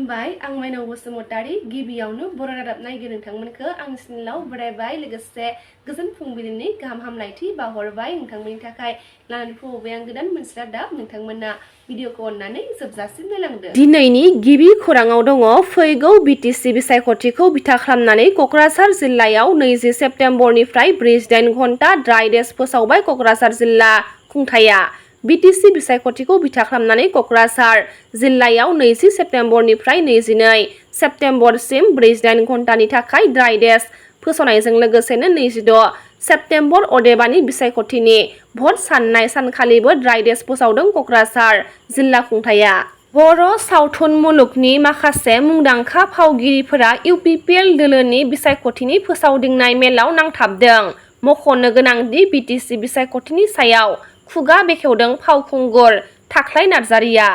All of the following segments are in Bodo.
खुलुमबाय आं माइनाव बसुमतारी गिबियावनो बर' रादाब नायगिरि नोंथांमोनखौ आंनि चेनेलाव बरायबाय लोगोसे गोजोन फुंबिलिनि गाहाम हामलायथि बावहरबाय नोंथांमोननि थाखाय लानानै फैबाय आं गोदान मोनसे रादाब नोंथांमोना भिडिअखौ अननानै जोबजासिम नायलांदो। दिनैनि गिबि खौराङाव दङ फैगौ बिटिसि बिसायख'थिखौ बिथा खालामनानै क'क्राझार जिल्लायाव 20 सेप्तेम्बरनिफ्राय 48 घन्टा ड्राइ डेज फोसावबाय क'क्राझार जिल्ला खुंथाया। बिटिसि बिसायख'थिखौ बिथा खालामनानै क'क्राझार जिल्लायाव 20 सेप्तेम्बरनिफ्राय 22 सेप्तेम्बरसिम 48 घन्टानि थाखाय ड्राइ डेज फोसावनायजों लोगोसेनो 26 सेप्तेम्बर अदेबानि बिसायख'थिनि भट साननाय सानखालिबो ड्राइ डेज फोसावदों क'क्राझार जिल्ला खुंथाया। बर' सावथुन मुलुगनि माखासे मुंदांखा फावगिरिफोरा इउपिपिएल दोलोनि बिसायख'थिनि फोसावदिंनाय मेलाव नांथाबदों। मख'नो गोनांदि बिटिसि बिसायख'थिनि सायाव खुगा बेखेवदों फावखुंगुर थाख्लाय नार्जारिया।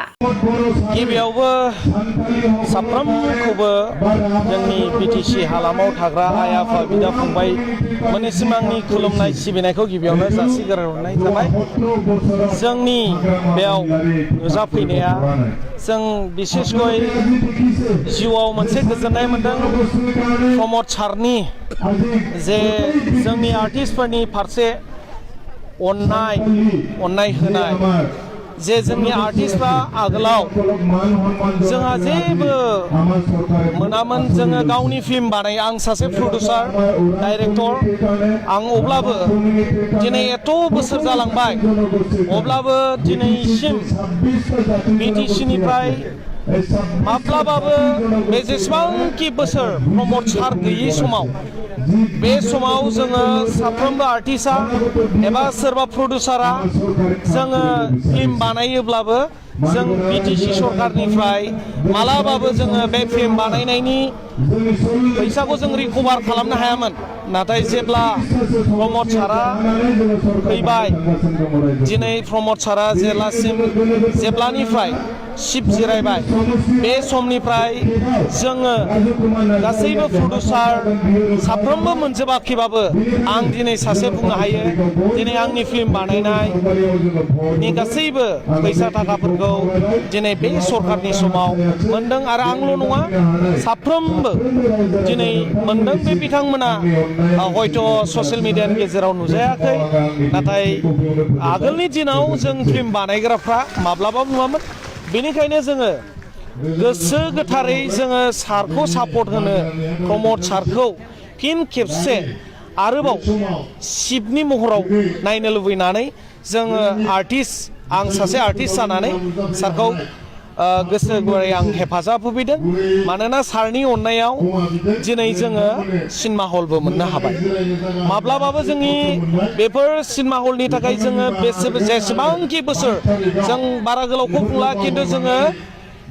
गिबियावबो साफ्रोमखौबो जोंनि बिटिसि हालामाव थाग्रा आइ आफा बिदा फंबाय मोननिसिम आंनि खुलुमनाय सिबिनायखौ गिबियावनो जासिग्रोनाय जाबाय। जोंनि बेयाव नुजाफैनाया जों बिसेसकय जिउआव मोनसे गोजोननाय मोनदों प्रमद सारनि जे जोंनि आर्टिस्टफोरनि फारसे अननाय होनाय जे जोंनि आर्टिस्टफ्रा आगोलाव जोंहा जेबो मोनामोन जोङो गावनि फिल्म बानाय आं सासे प्रडिउसार डाइरेक्टर आं अब्लाबो दिनै एथ' बोसोर जालांबाय अब्लाबो दिनैसिम बिटिसिनिफ्राय माब्लाबाबो बे जेसेबांखि बोसोर प्रमद सार गैयै समाव बे समाव जोङो साफ्रोमबो आर्टिस्टआ एबा सोरबा प्रडिउसारा जोङो फिल्म बानायोब्लाबो जों बिटिसि सरकारनिफ्राय मालाबाबो जोङो बे फिल्म बानायनायनि फैसाखौ जों रिकभार खालामनो हायामोन। नाथाय जेब्ला प्रमद सारा फैबाय दिनै प्रमद सारा जेब्लानिफ्राय सिप जिरायबाय बे समनिफ्राय जोङो गासैबो प्रडिउसार साफ्रोमबो मोनजोबाखैबाबो आं दिनै सासे बुंनो हायो दिनै आंनि फिल्म बानायनायनि गासैबो फैसा थाखाफोरखौ दिनै बे सरकारनि समाव मोनदों आरो आंल' नङा साफ्रोमबो दिनै मोनदों। बे बिथांमोना हयथ' ससियेल मिडियानि गेजेराव नुजायाखै नाथाय आगोलनि दिनाव जों फिल्म बानायग्राफ्रा माब्लाबाबो नुवामोन। बेनिखायनो जोङो गोसो गोथारै जोङो सारखौ सापर्ट होनो प्रमद सारखौ फिन खेबसे आरोबाव सिपनि महराव नायनो लुबैनानै जोङो आं सासे आर्टिस्ट जानानै सारखौ गोसो गुवारै आं हेफाजाब होफैदों। मानोना सारनि अननायाव दिनै जोङो सिनेमा हलबो मोननो हाबाय। माब्लाबाबो जोंनि बेफोर सिनेमा हलनि थाखाय जोङो जेसेबांखि बोसोर जों बारा गोलावखौ बुंला खिन्थु जोङो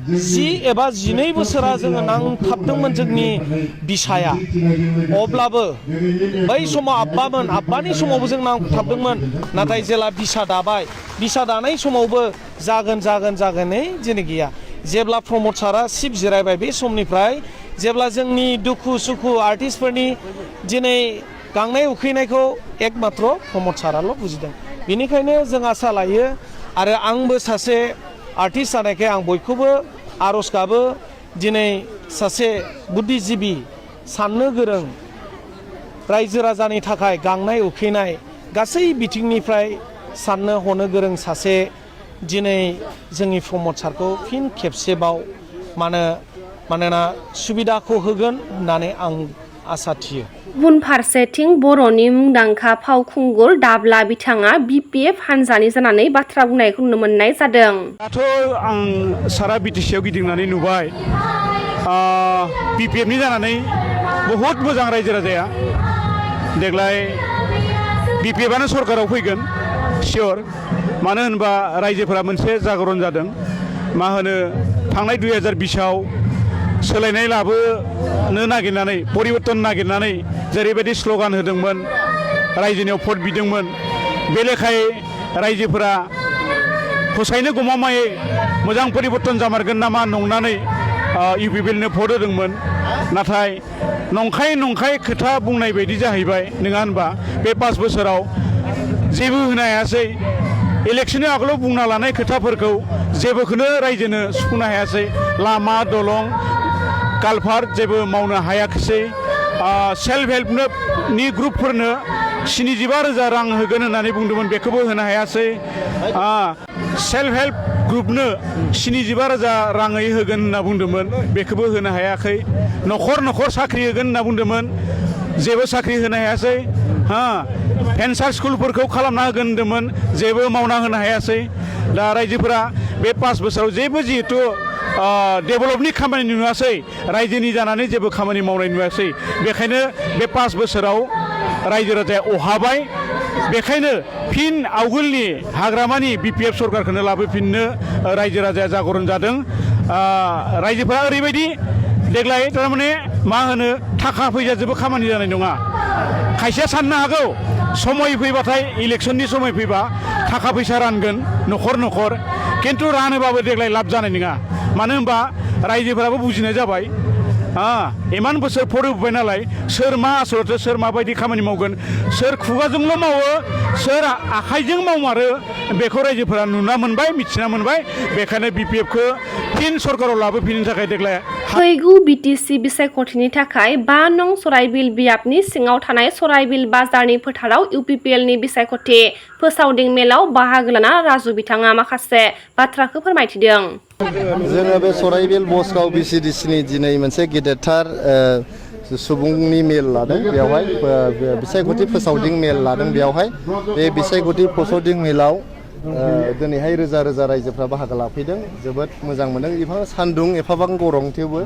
10 एबा 12 बोसोरा जोङो नांथाबदोंमोन जोंनि बिसाया। अब्लाबो बै समाव आब्बानि समावबो जों नांथाबदोंमोन। नाथाय जेला बिसा दाबाय बिसा दानाय समावबो जागोनै दिनै गैया। जेब्ला प्रमद सारा सिप जिरायबाय बे समनिफ्राय जेब्ला जोंनि दुखु सुखु आर्टिस्टफोरनि दिनै गांनाय उखैनायखौ एकमात्र प्रमद साराल' बुजिदों। बेनिखायनो जों आसा लायो आरो आंबो सासे आर्टिस्ट जानायखाय आं बयखौबो आर'ज गाबो दिनै सासे बुद्धिजिबि साननो गोरों रायजो राजानि थाखाय गांनाय उखैनाय गासै बिथिंनिफ्राय साननो हनो गोरों सासे दिनै जोंनि प्रमद सारखौ फिन खेबसेबाव मानोना सुबिदाखौ होगोन होननानै आं आसा थियो। गुबुन फारसेथिं बर'नि मुंदांखा फावखुंगुर दाब्ला बिथाङा बिपिएफ हानजानि जानानै बाथ्रा बुंनायखौ नुनो मोननाय जादों। दाथ' आं सारा बिटिसिआव गिदिंनानै नुबाय बिपिएफनि जानानै बहुद मोजां रायजो राजाया देग्लाय बिपिएफआनो सरकाराव फैगोन सियर। मानो होनबा रायजोफोरा मोनसे जागरन जादों मा होनो थांनाय 2020आव सोलायनाय लाबोनो नागिरनानै परिबर्तन नागिरनानै जेरैबायदि स्ल'गान होदोंमोन रायजोनियाव भट बिदोंमोन बे लेखायै रायजोफोरा फसायनो गमामायै मोजां परिबर्तन जामारगोन नामा नंनानै इउपिपिएलनो भट होदोंमोन। नाथाय नंखाय खोथा बुंनाय बायदि जाहैबाय नङा होनबा बे 5 बोसोराव जेबो होनो हायासै इलेक्शननि आगोलाव बुंना लानाय खोथाफोरखौ जेबोखौनो रायजोनो सुफुंनो हायासै लामा दलं कालभार्ट जेबो मावनो हायाखिसै सेल्फ हेल्पनि ग्रुपफोरनो 75,000 रां होगोन होननानै बुंदोंमोन बेखौबो होनो हायासै सेल्फ हेल्प ग्रुपनो 75,000 राङै होगोन होनना बुंदोंमोन बेखौबो होनो हायाखै न'खर न'खर साख्रि होगोन होनना बुंदोंमोन जेबो साख्रि होनो हायासै भेन्सार स्कुलफोरखौ खालामना होगोन होनदोंमोन जेबो मावना होनो हायासै दा रायजोफोरा बे 5 बोसोराव जेबो जिहेथु डेभेलपनि खामानि नुवासै रायजोनि जानानै जेबो खामानि मावनाय नुवासै बेखायनो बे 5 बोसोराव रायजो राजाया अहाबाय बेखायनो फिन आवगोलनि हाग्रामानि BPF सरकारखौनो लाबोफिननो रायजो राजाया जागरन जादों रायजोफोरा ओरैबायदि देग्लाय थारमाने मा होनो थाखा फैसाजोंबो खामानि जानाय नङा खायसेया साननो हागौ समय फैबाथाय इलेक्शननि समय फैबा थाखा फैसा रानगोन न'खर न'खर खिन्थु रानोबाबो देग्लाय लाब जानाय नङा मानो होनबा रायजोफोराबो बुजिनाय जाबाय इमान बोसोर फरायबोबाय नालाय सोर मा आसलथे सोर माबायदि खामानि मावगोन सोर खुगाजोंल' मावो सोर आखाइजों मावमारो बेखौ रायजोफोरा नुना मोनबाय मिथिना मोनबाय बेखायनो BPFखौ फिन सरकाराव लाबोफिननो थाखाय देग्लाय फैगौ BTC बिसायख'थिनि थाखाय 5 नं सराइबिल बियाबनि सिङाव थानाय सराइबिल बाजारनि फोथाराव UPPLनि बिसायख'थि फोसावदिं मेलाव बाहागो लाना राजु बिथाङा माखासे बाथ्राखौ फोरमायथिदों। जोङो बे सराइबिल बसगाव BCDCनि दिनै मोनसे गेदेरथार सुबुंनि मेल लादों बेवहाय बिसायख'थि फोसावदिं मेल लादों बेवहाय बे बिसायख'थि फोसावदिं मेलाव दिनैहाय रोजा रोजा रायजोफ्रा बाहागो लाफैदों जोबोद मोजां मोनदों एफा सान्दुं एफाबां गरम थेवबो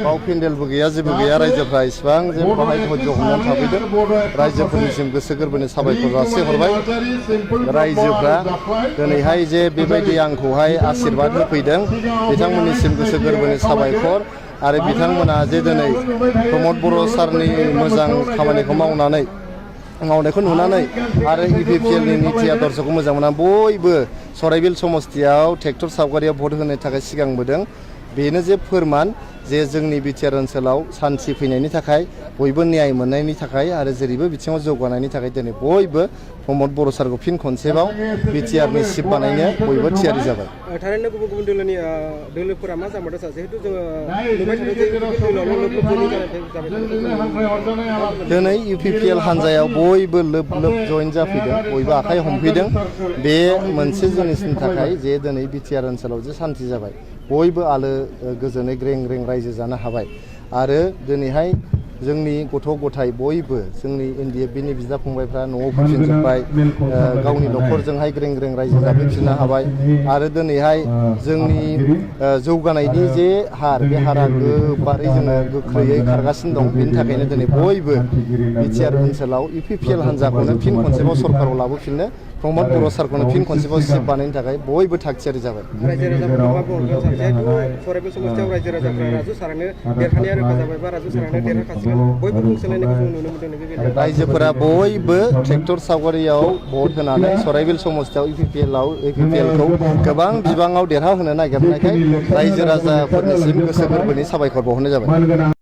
बाव पेन्डेलबो गैया जेबो गैया रायजोफ्रा इसिबां जे बाहाय धैर्य हमनानै थाफैदों रायजोफोरनिसिम गोसो गोरबोनि साबायखर जासिहरबाय रायजोफ्रा दिनैहाय जे बेबायदि आंखौहाय आशीर्बाद होफैदों बिथांमोननिसिम गोसो गोरबोनि साबायखर आरो बिथांमोना जे दिनै प्रमद बर' सारनि मोजां खामानिखौ मावनायखौ नुनानै आरो UPPLनि निति आदर्शखौ मोजां मोना बयबो सराइबिल समस्तियाव ट्रेक्टर सावगारियाव भट होनो थाखाय सिगांबोदों बेनो जे फोरमान जे जोंनि बिटिआर ओनसोलाव सान्थि फैनायनि थाखाय बयबो न्याय मोननायनि थाखाय आरो जेरैबो बिथिङाव जौगानायनि थाखाय दिनै बयबो प्रमद बर' सारखौ फिन खनसेबाव बिटिआरनि सिफ बानायनो बयबो थियारि जाबाय थारैनो गुबुन गुबुन दोलोफोरा मा जामारदों जिहेतु जोङो नुबाय थादों दिनै UPPL हान्जायाव बयबो लोब लोब जइन जाफैदों बयबो आखाइ हमफैदों बे मोनसे जिनिसनि थाखाय जे दिनै बिटिआर ओनसोलाव जे सान्थि जाबाय बयबो आलो गोजोनै ग्रें ग्रें रायजो जानो हाबाय आरो दिनैहाय जोंनि गथ' गथाय बयबो जोंनि NDFBनि बिदा फंबायफ्रा न'आव फैफिनजोब्बाय गावनि न'खरजोंहाय ग्रें ग्रें रायजो जाफैफिननो हाबाय आरो दिनैहाय जोंनि जौगानायनि जे हार बे हारा गोबारै जोङो गोख्रैयै खारगासिनो दं बेनि थाखायनो दिनै बयबो बिटिआर ओनसोलाव UPPL हान्जाखौनो फिन खनसेबाव सरकाराव लाबोफिननो प्रमद बर' सारखौनो फिन खनसेबाव सिफ बानायनो थाखाय बयबो थागथियारि जाबाय सराइबिल समस्तियाव रायजो राजाफ्रा राजु सारानो देरहानाया रोखा जाबाय बा राजु सारानो देरहाखासिगोन बयबो बुंसोलायनायखौ जों नुनो मोनदों रायजोफोरा बयबो ट्रेक्टर सावगारियाव भट होनानै सराइबिल समस्तियाव UPPLखौ गोबां बिबाङाव देरहाहोनो नागिरनायखाय रायजो राजाफोरनिसिम गोसो गोरबोनि साबायखर बावहरनाय जाबाय।